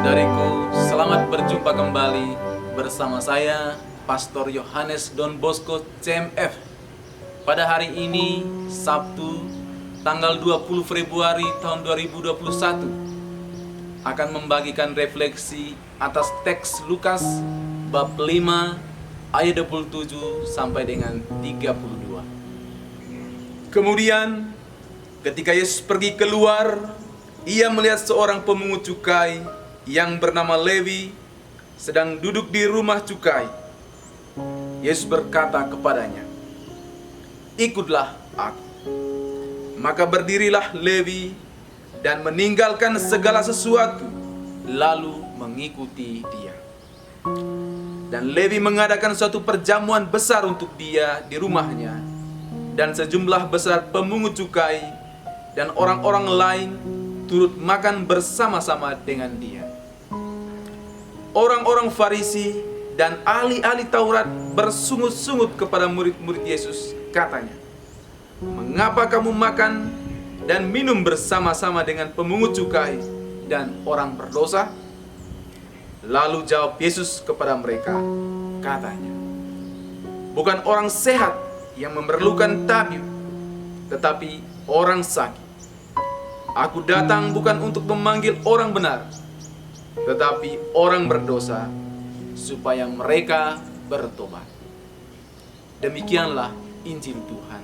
Saudariku, selamat berjumpa kembali bersama saya, Pastor Yohanes Don Bosco CMF. Pada hari ini, Sabtu, tanggal 20 Februari tahun 2021, akan membagikan refleksi atas teks Lukas bab 5 ayat 27 sampai dengan 32. Kemudian, ketika Yesus pergi keluar, ia melihat seorang pemungut cukai yang bernama Lewi sedang duduk di rumah cukai. Yesus berkata kepadanya, "Ikutlah aku." Maka berdirilah Lewi dan meninggalkan segala sesuatu, lalu mengikuti dia. Dan Lewi mengadakan suatu perjamuan besar untuk dia di rumahnya, dan sejumlah besar pemungut cukai dan orang-orang lain turut makan bersama-sama dengan dia. Orang-orang Farisi dan ahli-ahli Taurat bersungut-sungut kepada murid-murid Yesus, katanya, "Mengapa kamu makan dan minum bersama-sama dengan pemungut cukai dan orang berdosa?" Lalu jawab Yesus kepada mereka, katanya, "Bukan orang sehat yang memerlukan tabib, tetapi orang sakit. Aku datang bukan untuk memanggil orang benar, tetapi orang berdosa, supaya mereka bertobat." Demikianlah Injil Tuhan.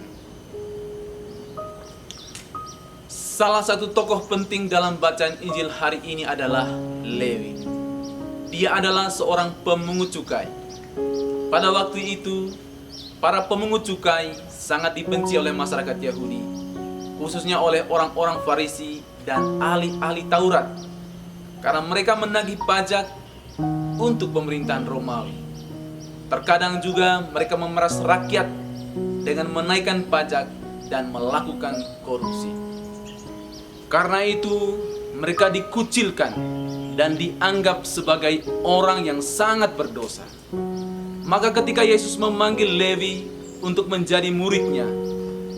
Salah satu tokoh penting dalam bacaan Injil hari ini adalah Lewi. Dia adalah seorang pemungut cukai. Pada waktu itu, para pemungut cukai sangat dibenci oleh masyarakat Yahudi, khususnya oleh orang-orang Farisi dan ahli-ahli Taurat, karena mereka menagih pajak untuk pemerintahan Romawi. Terkadang juga mereka memeras rakyat dengan menaikkan pajak dan melakukan korupsi. Karena itu, mereka dikucilkan dan dianggap sebagai orang yang sangat berdosa. Maka ketika Yesus memanggil Lewi untuk menjadi muridnya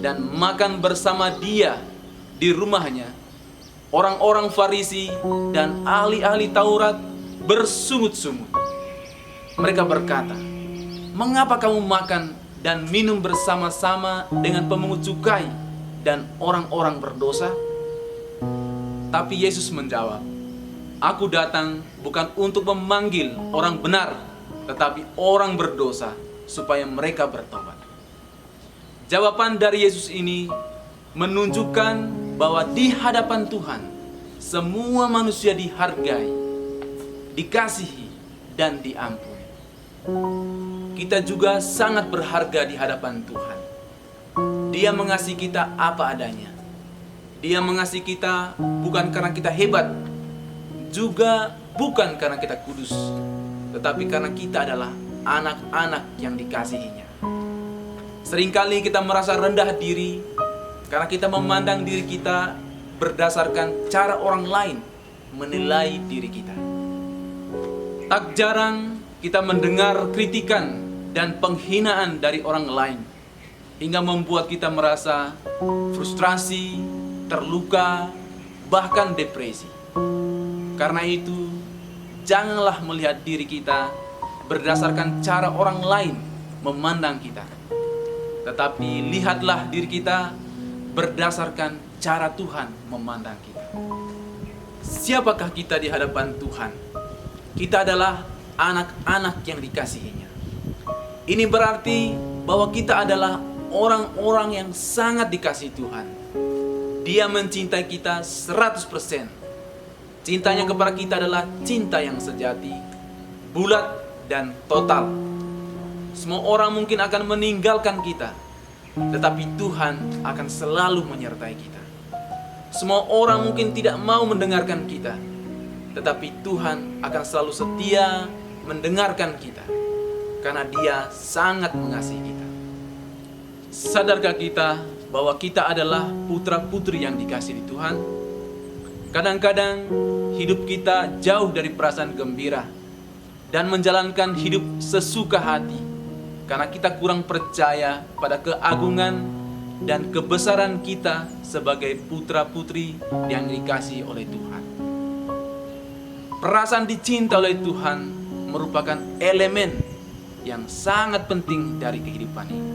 dan makan bersama dia di rumahnya, orang-orang Farisi dan ahli-ahli Taurat bersungut-sungut. Mereka berkata, "Mengapa kamu makan dan minum bersama-sama dengan pemungut cukai dan orang-orang berdosa?" Tapi Yesus menjawab, "Aku datang bukan untuk memanggil orang benar, tetapi orang berdosa, supaya mereka bertobat." Jawaban dari Yesus ini menunjukkan bahwa di hadapan Tuhan, semua manusia dihargai, dikasihi, dan diampuni. Kita juga sangat berharga di hadapan Tuhan. Dia mengasihi kita apa adanya. Dia mengasihi kita bukan karena kita hebat, juga bukan karena kita kudus, tetapi karena kita adalah anak-anak yang dikasihinya. Seringkali kita merasa rendah diri karena kita memandang diri kita berdasarkan cara orang lain menilai diri kita. Tak jarang kita mendengar kritikan dan penghinaan dari orang lain, hingga membuat kita merasa frustrasi, terluka, bahkan depresi. Karena itu, janganlah melihat diri kita berdasarkan cara orang lain memandang kita, tetapi lihatlah diri kita berdasarkan cara Tuhan memandang kita. Siapakah kita di hadapan Tuhan? Kita adalah anak-anak yang dikasihinya. Ini berarti bahwa kita adalah orang-orang yang sangat dikasihi Tuhan. Dia mencintai kita 100%. Cintanya kepada kita adalah cinta yang sejati, bulat, dan total. Semua orang mungkin akan meninggalkan kita, tetapi Tuhan akan selalu menyertai kita. Semua orang mungkin tidak mau mendengarkan kita, tetapi Tuhan akan selalu setia mendengarkan kita, karena Dia sangat mengasihi kita. Sadarkah kita bahwa kita adalah putra-putri yang dikasihi Tuhan? Kadang-kadang hidup kita jauh dari perasaan gembira dan menjalankan hidup sesuka hati karena kita kurang percaya pada keagungan dan kebesaran kita sebagai putra-putri yang dikasihi oleh Tuhan. Perasaan dicinta oleh Tuhan merupakan elemen yang sangat penting dari kehidupan ini.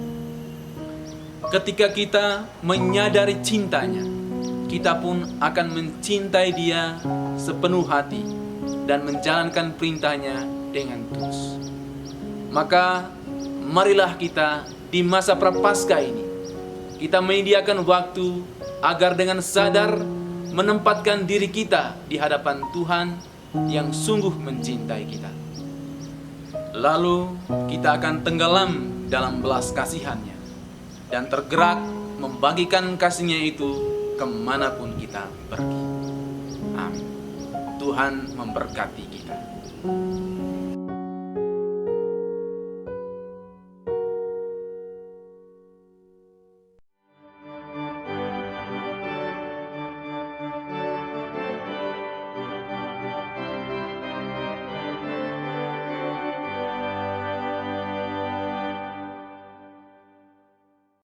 Ketika kita menyadari cintanya, kita pun akan mencintai Dia sepenuh hati dan menjalankan perintahnya dengan tulus. Maka marilah kita di masa Prapaskah ini, kita menyediakan waktu agar dengan sadar menempatkan diri kita di hadapan Tuhan yang sungguh mencintai kita. Lalu kita akan tenggelam dalam belas kasihan-Nya dan tergerak membagikan kasih-Nya itu kemanapun kita pergi. Amin. Tuhan memberkati kita.